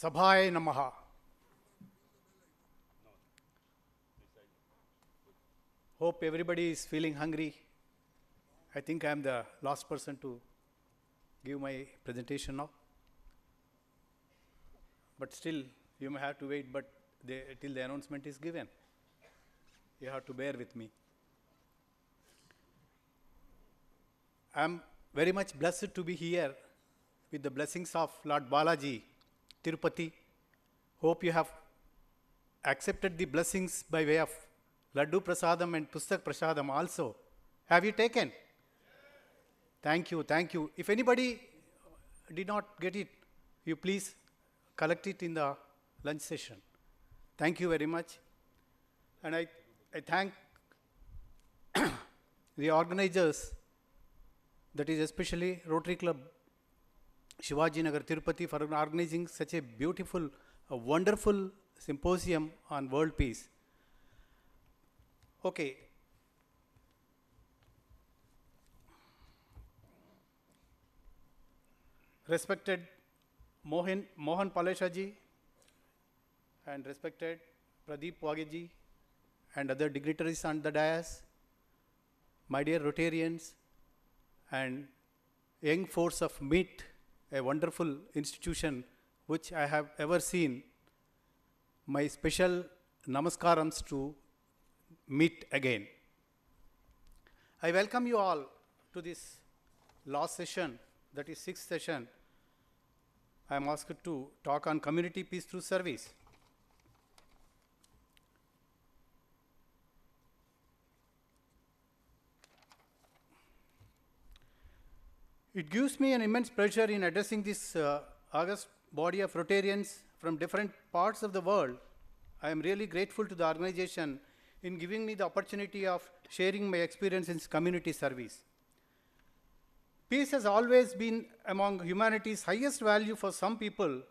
Sabhaya Namaha. Hope everybody is feeling hungry. I think I am the last person to give my presentation now. But still, you may have to wait, but till the announcement is given. You have to bear with me. I am very much blessed to be here with the blessings of Lord Balaji, Tirupati. Hope you have accepted the blessings by way of Laddu Prasadam and Pustak Prasadam also. Have you taken? Yes. Thank you, thank you. If anybody did not get it, you please collect it in the lunch session. Thank you very much. And I thank the organizers, that is especially Rotary Club Shivaji Nagar Tirupati, for organizing such a beautiful, wonderful symposium on world peace. Okay. Respected Mohan Paleshaji and respected Pradeep Wageji and other dignitaries on the dais, my dear Rotarians and young force of MIT, a wonderful institution which I have ever seen, my special namaskarams to meet again. I welcome you all to this last session, that is 6th session. I am asked to talk on community peace through service. It gives me an immense pleasure in addressing this august body of Rotarians from different parts of the world. I am really grateful to the organization in giving me the opportunity of sharing my experience in community service. Peace has always been among humanity's highest value for some people.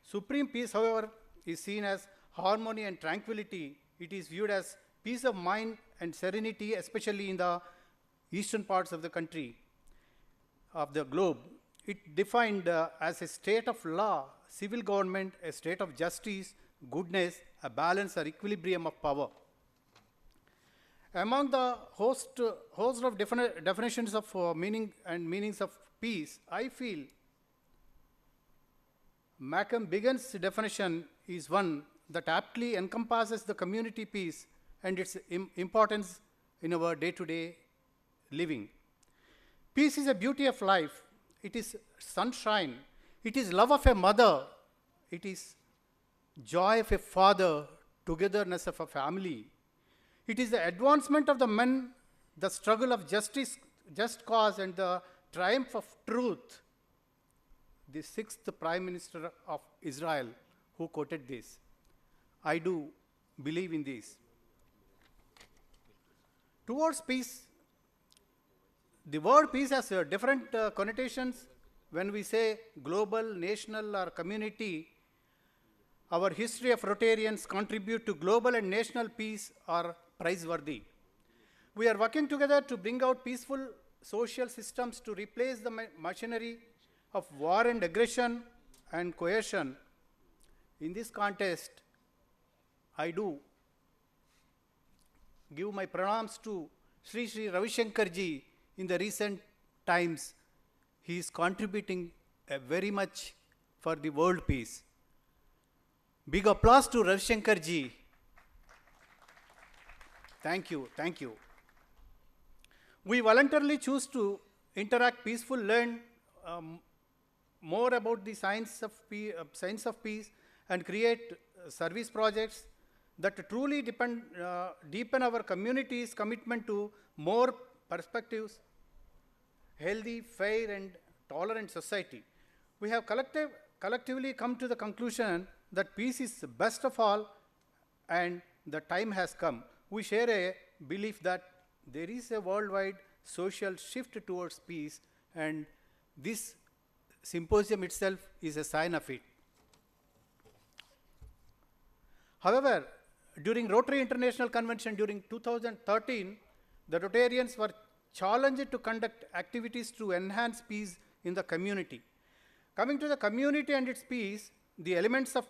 Supreme peace, however, is seen as harmony and tranquility. It is viewed as peace of mind and serenity, especially in the eastern parts of the country, of the globe. It defined as a state of law, civil government, a state of justice, goodness, a balance or equilibrium of power. Among the host of definitions of meaning and meanings of peace, I feel Malcolm Biggins' definition is one that aptly encompasses the community peace and its importance in our day-to-day living. Peace is a beauty of life. It is sunshine. It is love of a mother. It is joy of a father, togetherness of a family. It is the advancement of the men, the struggle of justice, just cause, and the triumph of truth. The 6th Prime Minister of Israel who quoted this. I do believe in this. Towards peace, the word peace has different connotations. When we say global, national, or community, our history of Rotarians contribute to global and national peace are praiseworthy. We are working together to bring out peaceful social systems to replace the machinery of war and aggression and coercion. In this context, I do give my pranams to Sri Ravi Shankar ji. In the recent times, he is contributing very much for the world peace. Big applause to Ravi Shankar ji. Thank you, thank you. We voluntarily choose to interact peaceful, learn more about the science of peace, and create service projects that truly deepen our community's commitment to more perspectives, healthy, fair, and tolerant society. We have collectively come to the conclusion that peace is the best of all, and the time has come. We share a belief that there is a worldwide social shift towards peace, and this symposium itself is a sign of it. However, during Rotary International Convention during 2013, the Rotarians were challenged to conduct activities to enhance peace in the community. Coming to the community and its peace, The elements of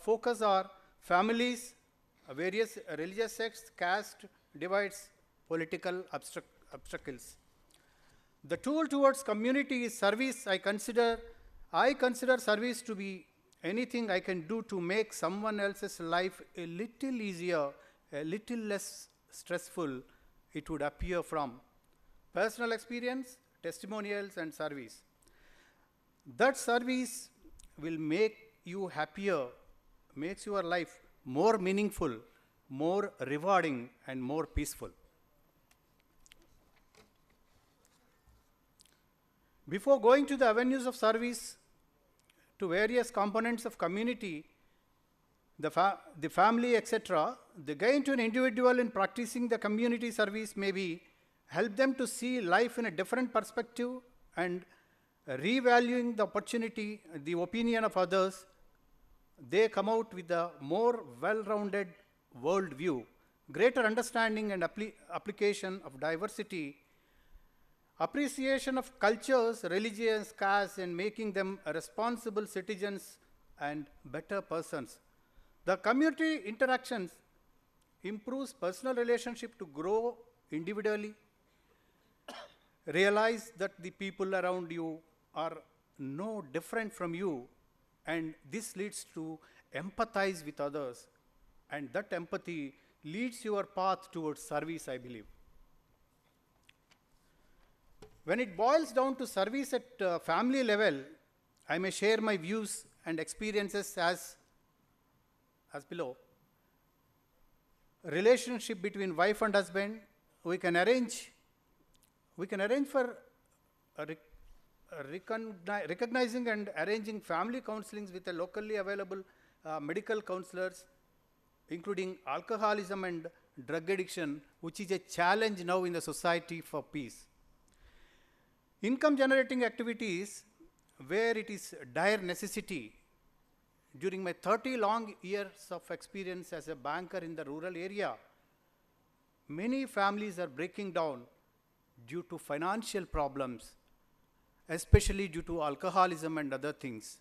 focus are families, various religious sects, caste, divides, political obstacles. The tool towards community is service. I consider service to be anything I can do to make someone else's life a little easier, a little less stressful, it would appear from personal experience, testimonials, and service. That service will make you happier, makes your life more meaningful, more rewarding, and more peaceful. Before going to the avenues of service to various components of community, the family, etc., the gain to an individual in practicing the community service may be help them to see life in a different perspective and revaluing the opportunity, the opinion of others. They come out with a more well-rounded world view, greater understanding and application of diversity, appreciation of cultures, religions, castes, and making them responsible citizens and better persons. The community interactions improves personal relationship to grow individually, realize that the people around you are no different from you, and this leads to empathize with others, and that empathy leads your path towards service, I believe. When it boils down to service at family level, I may share my views and experiences as below. Relationship between wife and husband, we can arrange for recognizing and arranging family counselings with the locally available medical counselors, including alcoholism and drug addiction, which is a challenge now in the society for peace. Income generating activities where it is dire necessity. During my 30 long years of experience as a banker in the rural area, many families are breaking down due to financial problems, especially due to alcoholism and other things.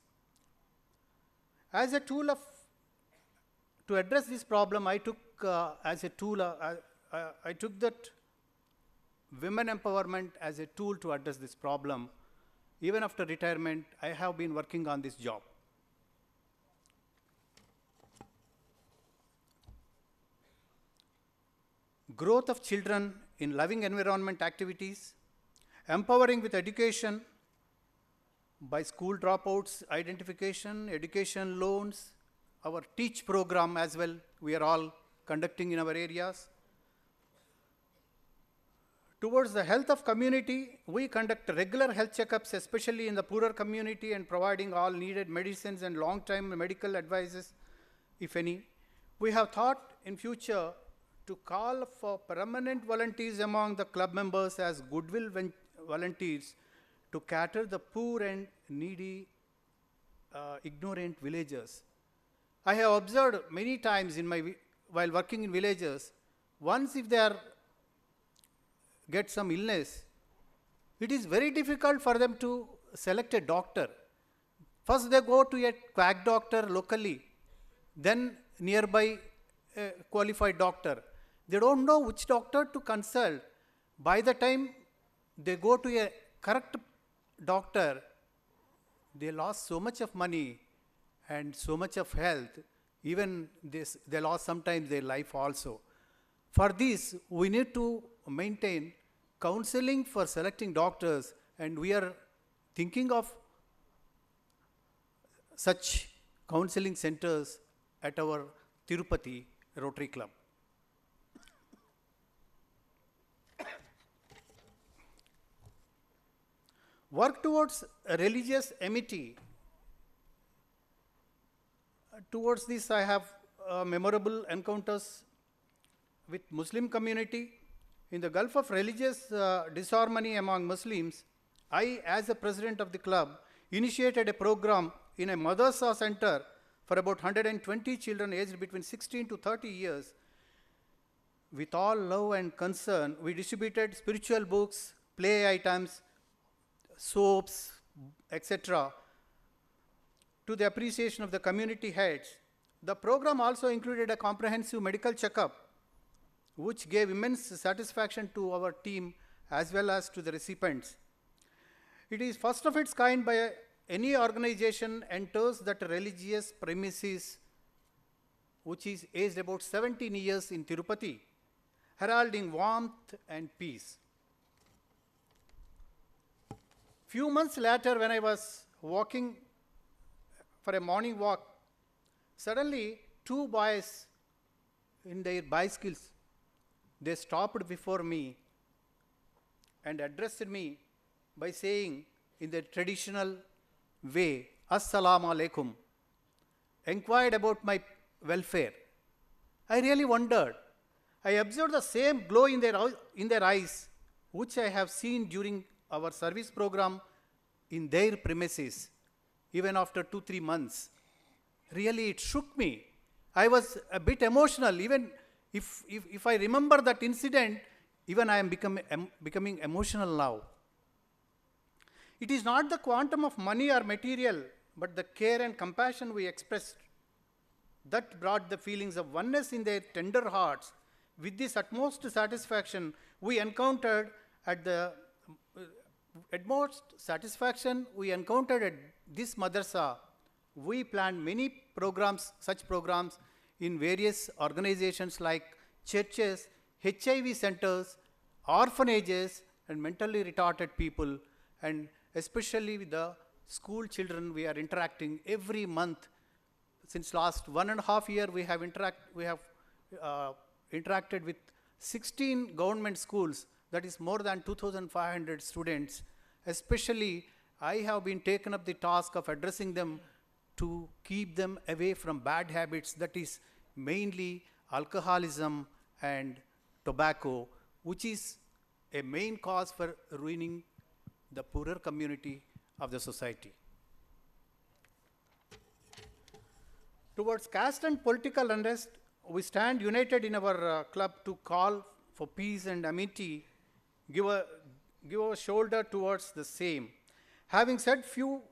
As a tool to address this problem, I took that women empowerment as a tool to address this problem. Even after retirement, I have been working on this job. Growth of children in loving environment activities, empowering with education by school dropouts identification, education loans, our teach program as well, we are all conducting in our areas. Towards the health of community, we conduct regular health checkups, especially in the poorer community, and providing all needed medicines and long-term medical advices, if any. We have thought in future to call for permanent volunteers among the club members as goodwill volunteers to cater the poor and needy, ignorant villagers. I have observed many times while working in villages, once if they get some illness, it is very difficult for them to select a doctor. First they go to a quack doctor locally, then nearby a qualified doctor. They don't know which doctor to consult. By the time they go to a correct doctor, they lost so much of money and so much of health. Even they lost sometimes their life also. For this, we need to maintain counseling for selecting doctors, and we are thinking of such counseling centers at our Tirupati Rotary Club. Work towards religious amity. Towards this, I have memorable encounters with Muslim community. In the Gulf of religious disharmony among Muslims, I, as a president of the club, initiated a program in a madrasa center for about 120 children aged between 16 to 30 years. With all love and concern, we distributed spiritual books, play items, soaps, etc. to the appreciation of the community heads. The program also included a comprehensive medical checkup, which gave immense satisfaction to our team as well as to the recipients. It is first of its kind by any organization enters that religious premises, which is aged about 17 years in Tirupati, heralding warmth and peace. Few months later, when I was walking for a morning walk, suddenly two boys in their bicycles, they stopped before me and addressed me by saying in the traditional way, Assalamu alaikum, inquired about my welfare. I really wondered. I observed the same glow in their eyes, which I have seen during our service program in their premises, even after 2-3 months. Really, it shook me. I was a bit emotional. Even if I remember that incident, even I am becoming emotional now. It is not the quantum of money or material, but the care and compassion we expressed that brought the feelings of oneness in their tender hearts. With this utmost satisfaction, we encountered at this madrasa. We planned many programs, such programs in various organizations like churches, HIV centers, orphanages, and mentally retarded people, and especially with the school children. We are interacting every month. Since last 1.5 years, we have interacted with 16 government schools, that is more than 2,500 students. Especially, I have been taken up the task of addressing them to keep them away from bad habits, that is mainly alcoholism and tobacco, which is a main cause for ruining the poorer community of the society. Towards caste and political unrest, we stand united in our club to call for peace and amity, give a shoulder towards the same. Having said few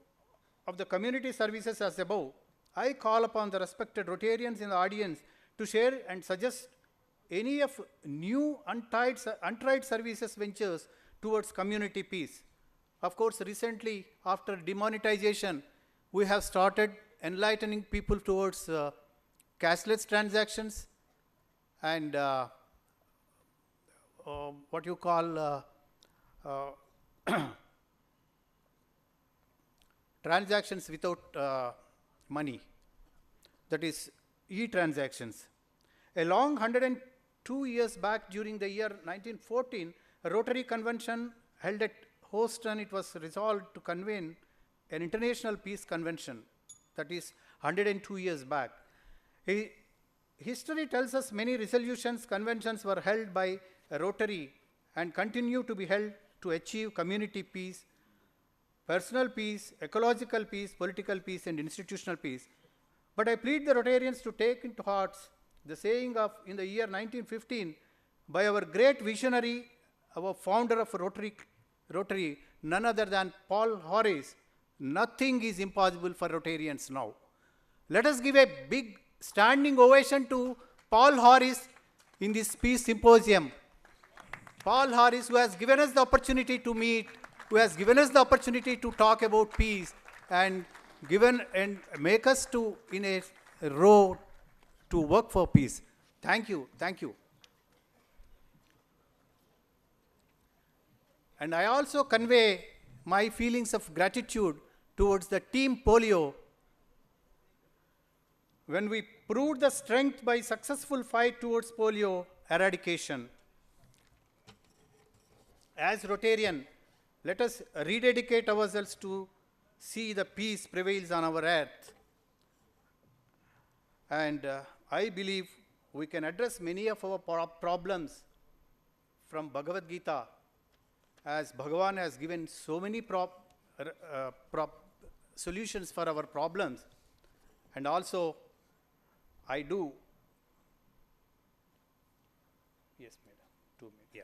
of the community services as above, I call upon the respected Rotarians in the audience to share and suggest any of new untried services ventures towards community peace. Of course, recently, after demonetization, we have started enlightening people towards cashless transactions and what you call transactions without money, that is e-transactions. Along 102 years back, during the year 1914, a Rotary Convention held at Houston, it was resolved to convene an international peace convention, that is 102 years back. History tells us many resolutions, conventions were held by a Rotary and continue to be held to achieve community peace, personal peace, ecological peace, political peace, and institutional peace. But I plead the Rotarians to take into hearts the saying of in the year 1915 by our great visionary, our founder of Rotary, none other than Paul Harris, nothing is impossible for Rotarians now. Let us give a big standing ovation to Paul Harris in this Peace Symposium. Paul Harris, who has given us the opportunity to meet, who has given us the opportunity to talk about peace and make us to in a row to work for peace. Thank you, thank you. And I also convey my feelings of gratitude towards the team polio when we proved the strength by successful fight towards polio eradication. As Rotarian, let us rededicate ourselves to see the peace prevails on our earth. And I believe we can address many of our problems from Bhagavad Gita, as Bhagavan has given so many solutions for our problems. And also, I do. Yes, madam. 2 minutes. Yeah.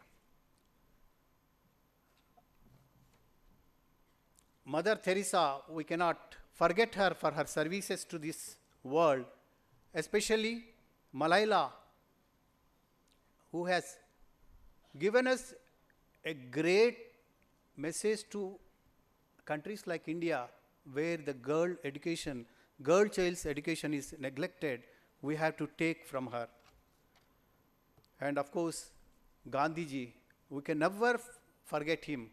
Mother Teresa, we cannot forget her for her services to this world, especially Malaila, who has given us a great message to countries like India, where the girl child's education is neglected. We have to take from her. And of course, Gandhiji, we can never forget him.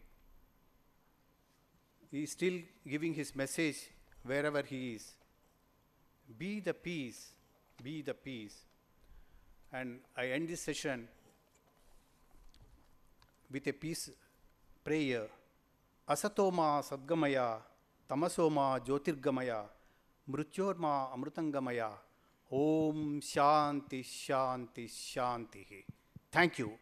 He is still giving his message wherever he is. Be the peace, be the peace. And I end this session with a peace prayer. Asatoma sadgamaya, tamasoma jyotirgamaya, mrityorma amrutangamaya. Om Shanti Shanti Shanti. Thank you.